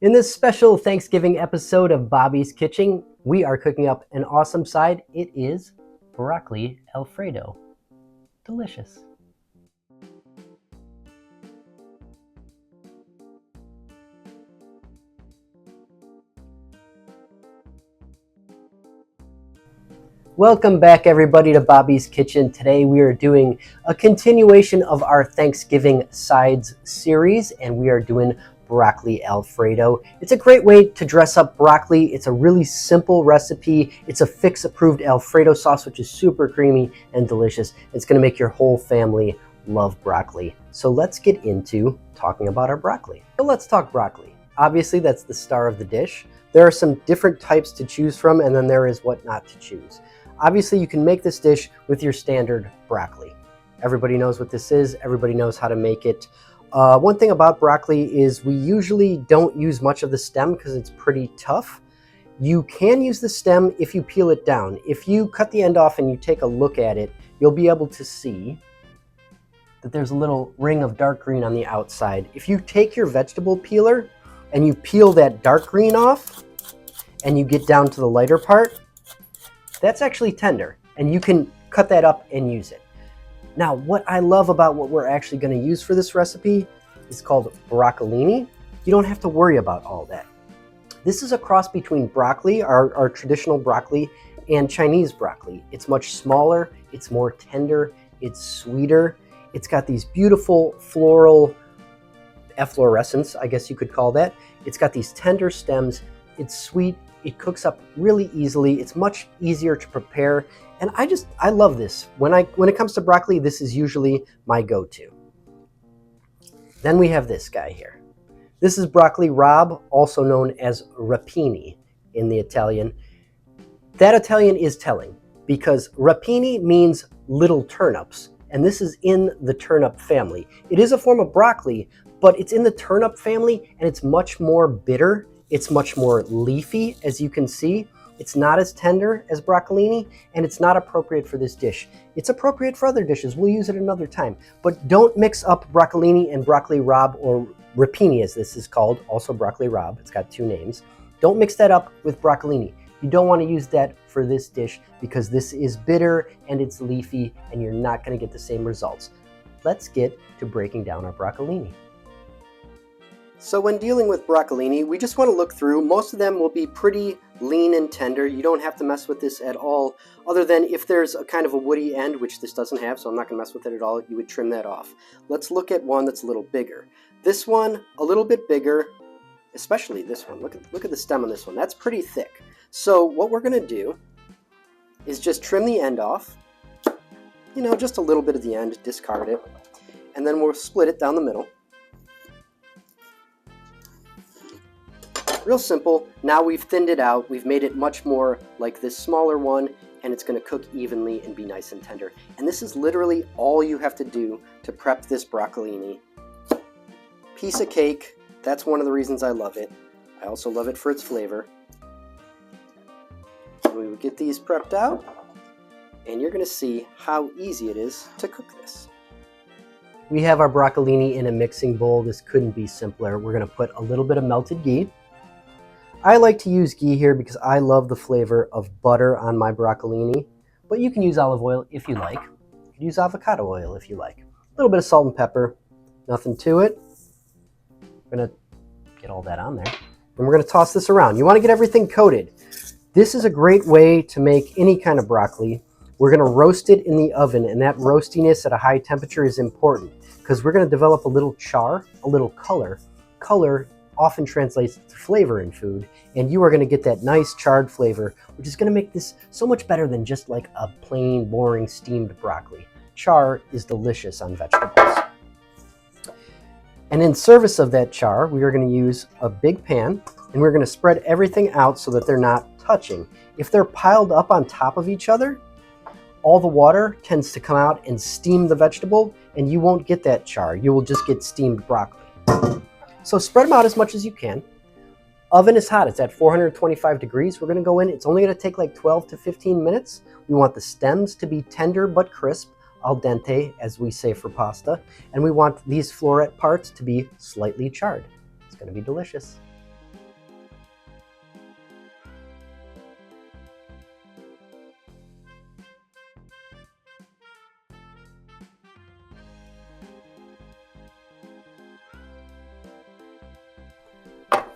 In this special Thanksgiving episode of Bobby's Kitchen, we are cooking up an awesome side. It is broccoli Alfredo. Delicious. Welcome back everybody to Bobby's Kitchen. Today we are doing a continuation of our Thanksgiving sides series, and we are doing broccoli Alfredo. It's a great way to dress up broccoli. It's a really simple recipe. It's a Fix approved Alfredo sauce, which is super creamy and delicious. It's going to make your whole family love broccoli. So let's get into talking about our broccoli. So let's talk broccoli. Obviously that's the star of the dish. There are some different types to choose from, and then there is what not to choose. Obviously you can make this dish with your standard broccoli. Everybody knows what this is. Everybody knows how to make it. One thing about broccoli is we usually don't use much of the stem because it's pretty tough. You can use the stem if you peel it down. If you cut the end off and you take a look at it, you'll be able to see that there's a little ring of dark green on the outside. If you take your vegetable peeler and you peel that dark green off and you get down to the lighter part, that's actually tender and you can cut that up and use it. Now, what I love about what we're actually going to use for this recipe is called broccolini. You don't have to worry about all that. This is a cross between broccoli, our traditional broccoli, and Chinese broccoli. It's much smaller, it's more tender, it's sweeter. It's got these beautiful floral efflorescence, I guess you could call that. It's got these tender stems. It's sweet. It cooks up really easily. It's much easier to prepare. And I love this. When it comes to broccoli, this is usually my go-to. Then we have this guy here. This is broccoli rabe, also known as rapini in the Italian. That Italian is telling because rapini means little turnips, and this is in the turnip family. It is a form of broccoli, but it's in the turnip family, and it's much more bitter. It's much more leafy, as you can see. It's not as tender as broccolini, and it's not appropriate for this dish. It's appropriate for other dishes. We'll use it another time. But don't mix up broccolini and broccoli rabe, or rapini as this is called, also broccoli rabe. It's got two names. Don't mix that up with broccolini. You don't want to use that for this dish because this is bitter and it's leafy, and you're not going to get the same results. Let's get to breaking down our broccolini. So when dealing with broccolini, we just want to look through. Most of them will be pretty lean and tender. You don't have to mess with this at all, other than if there's a kind of a woody end, which this doesn't have, so I'm not going to mess with it at all. You would trim that off. Let's look at one that's a little bigger. This one, a little bit bigger, especially this one. Look at the stem on this one. That's pretty thick. So what we're going to do is just trim the end off. You know, just a little bit of the end, discard it. And then we'll split it down the middle. Real simple. Now we've thinned it out. We've made it much more like this smaller one, and it's going to cook evenly and be nice and tender. And this is literally all you have to do to prep this broccolini. Piece of cake. That's one of the reasons I love it. I also love it for its flavor. And we will get these prepped out, and you're going to see how easy it is to cook this. We have our broccolini in a mixing bowl. This couldn't be simpler. We're going to put a little bit of melted ghee. I like to use ghee here because I love the flavor of butter on my broccolini, but you can use olive oil if you like. You can use avocado oil if you like. A little bit of salt and pepper, nothing to it. We're gonna get all that on there, and we're gonna toss this around. You wanna get everything coated. This is a great way to make any kind of broccoli. We're gonna roast it in the oven, and that roastiness at a high temperature is important because we're gonna develop a little char, a little color. Color often translates to flavor in food, and you are going to get that nice charred flavor, which is going to make this so much better than just like a plain, boring, steamed broccoli. Char is delicious on vegetables. And in service of that char, we are going to use a big pan, and we're going to spread everything out so that they're not touching. If they're piled up on top of each other, all the water tends to come out and steam the vegetable, and you won't get that char. You will just get steamed broccoli. So spread them out as much as you can. Oven is hot. It's at 425 degrees. We're going to go in. It's only going to take like 12 to 15 minutes. We want the stems to be tender but crisp, al dente, as we say for pasta. And we want these floret parts to be slightly charred. It's going to be delicious.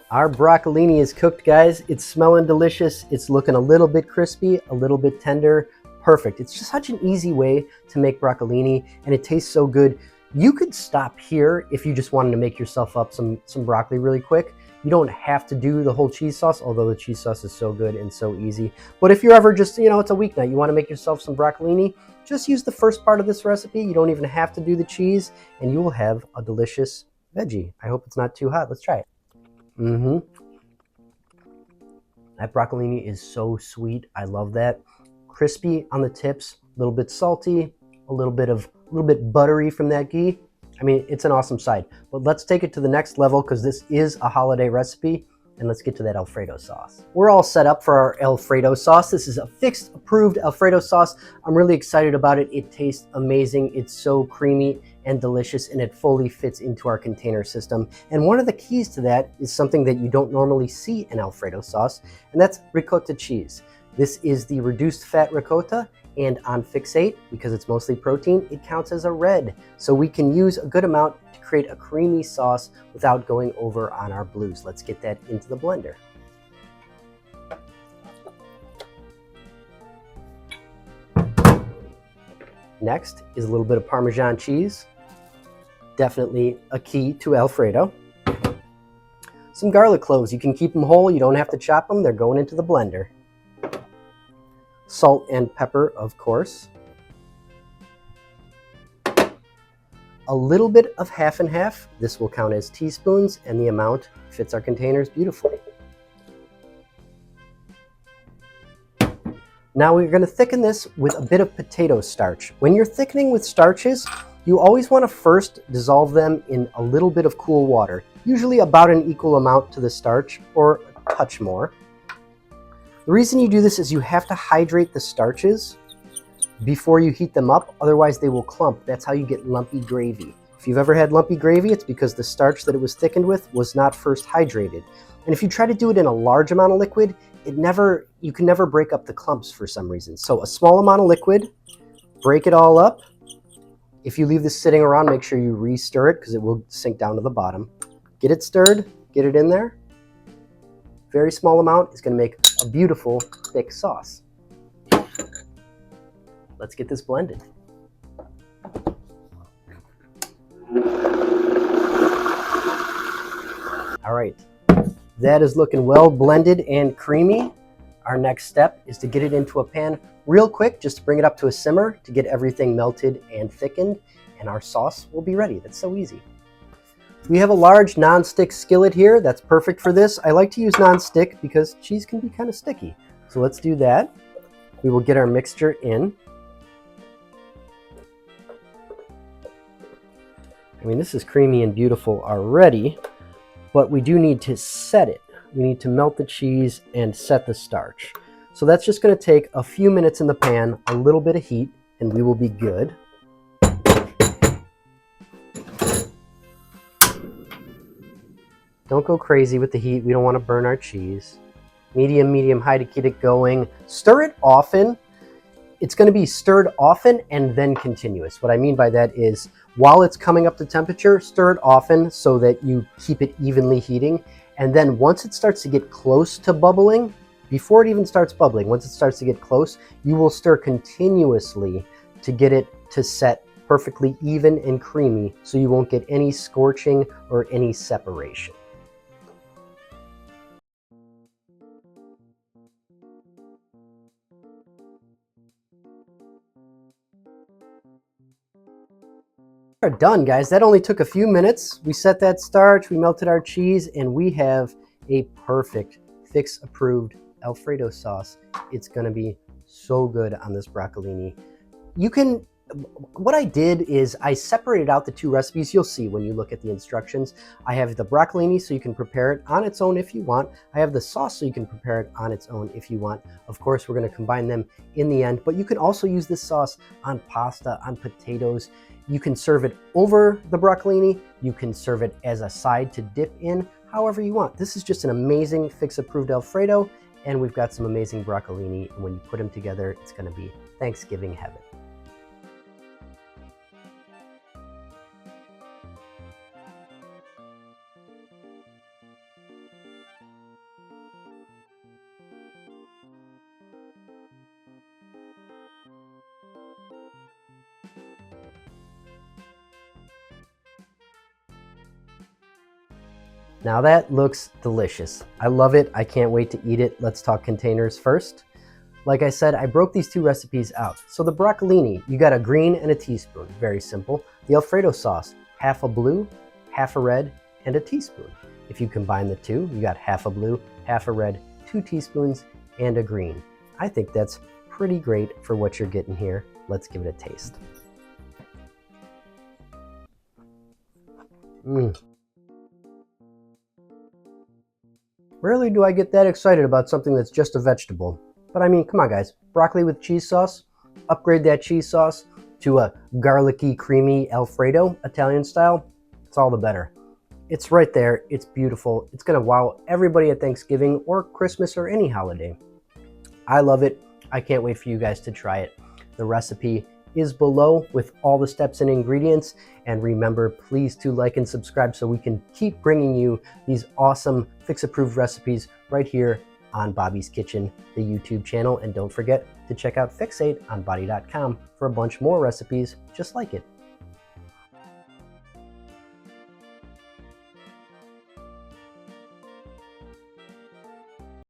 Our broccolini is cooked, guys. It's smelling delicious. It's looking a little bit crispy, a little bit tender. Perfect. It's just such an easy way to make broccolini, and it tastes so good. You could stop here if you just wanted to make yourself up some broccoli really quick. You don't have to do the whole cheese sauce, although the cheese sauce is so good and so easy. But if you're ever just, it's a weeknight, you want to make yourself some broccolini, just use the first part of this recipe. You don't even have to do the cheese, and you will have a delicious veggie. I hope it's not too hot. Let's try it. That broccolini is so sweet. I love that. Crispy on the tips, a little bit salty, a little bit buttery from that ghee. I mean, it's an awesome side. But let's take it to the next level because this is a holiday recipe, and let's get to that Alfredo sauce. We're all set up for our Alfredo sauce. This is a fixed approved Alfredo sauce. I'm really excited about it. It tastes amazing. It's so creamy and delicious, and it fully fits into our container system. And one of the keys to that is something that you don't normally see in Alfredo sauce, and that's ricotta cheese. This is the reduced fat ricotta, and on Fixate, because it's mostly protein, it counts as a red. So we can use a good amount to create a creamy sauce without going over on our blues. Let's get that into the blender. Next is a little bit of Parmesan cheese. Definitely a key to Alfredo. Some garlic cloves. You can keep them whole. You don't have to chop them. They're going into the blender. Salt and pepper, of course. A little bit of half and half. This will count as teaspoons, and the amount fits our containers beautifully. Now we're going to thicken this with a bit of potato starch. When you're thickening with starches, you always want to first dissolve them in a little bit of cool water, usually about an equal amount to the starch or a touch more. The reason you do this is you have to hydrate the starches before you heat them up, otherwise they will clump. That's how you get lumpy gravy. If you've ever had lumpy gravy, it's because the starch that it was thickened with was not first hydrated. And if you try to do it in a large amount of liquid, you can never break up the clumps for some reason. So a small amount of liquid, break it all up. If you leave this sitting around, make sure you re-stir it because it will sink down to the bottom. Get it stirred, get it in there. Very small amount is going to make a beautiful thick sauce. Let's get this blended. All right, that is looking well blended and creamy. Our next step is to get it into a pan real quick, just to bring it up to a simmer to get everything melted and thickened, and our sauce will be ready. That's so easy. We have a large non-stick skillet here. That's perfect for this. I like to use non-stick because cheese can be kind of sticky. So let's do that. We will get our mixture in. I mean, this is creamy and beautiful already, but we do need to set it. We need to melt the cheese and set the starch. So that's just going to take a few minutes in the pan, a little bit of heat, and we will be good. Don't go crazy with the heat. We don't want to burn our cheese. Medium high to keep it going. Stir it often. It's going to be stirred often and then continuous. What I mean by that is while it's coming up to temperature, stir it often so that you keep it evenly heating. And then once it starts to get close to bubbling, before it even starts bubbling, once it starts to get close, you will stir continuously to get it to set perfectly even and creamy so you won't get any scorching or any separation. Are done, guys. That only took a few minutes. We set that starch, we melted our cheese, and we have a perfect Fix approved Alfredo sauce. It's going to be so good on this broccolini. What I did is I separated out the two recipes. You'll see when you look at the instructions. I have the broccolini so you can prepare it on its own if you want. I have the sauce so you can prepare it on its own if you want. Of course, we're going to combine them in the end, but you can also use this sauce on pasta, on potatoes. You can serve it over the broccolini. You can serve it as a side to dip in, however you want. This is just an amazing Fix approved Alfredo, and we've got some amazing broccolini. And when you put them together, it's going to be Thanksgiving heaven. Now that looks delicious. I love it. I can't wait to eat it. Let's talk containers first. Like I said, I broke these two recipes out. So the broccolini, you got a green and a teaspoon. Very simple. The Alfredo sauce, half a blue, half a red, and a teaspoon. If you combine the two, you got half a blue, half a red, 2 teaspoons, and a green. I think that's pretty great for what you're getting here. Let's give it a taste. Rarely do I get that excited about something that's just a vegetable. But I mean, come on guys, broccoli with cheese sauce, upgrade that cheese sauce to a garlicky, creamy Alfredo, Italian style, it's all the better. It's right there, it's beautiful, it's gonna wow everybody at Thanksgiving or Christmas or any holiday. I love it, I can't wait for you guys to try it. The recipe is below with all the steps and ingredients, and remember, please to like and subscribe so we can keep bringing you these awesome fix-approved recipes right here on Bobby's Kitchen, the YouTube channel. And don't forget to check out Fixate on body.com for a bunch more recipes just like it.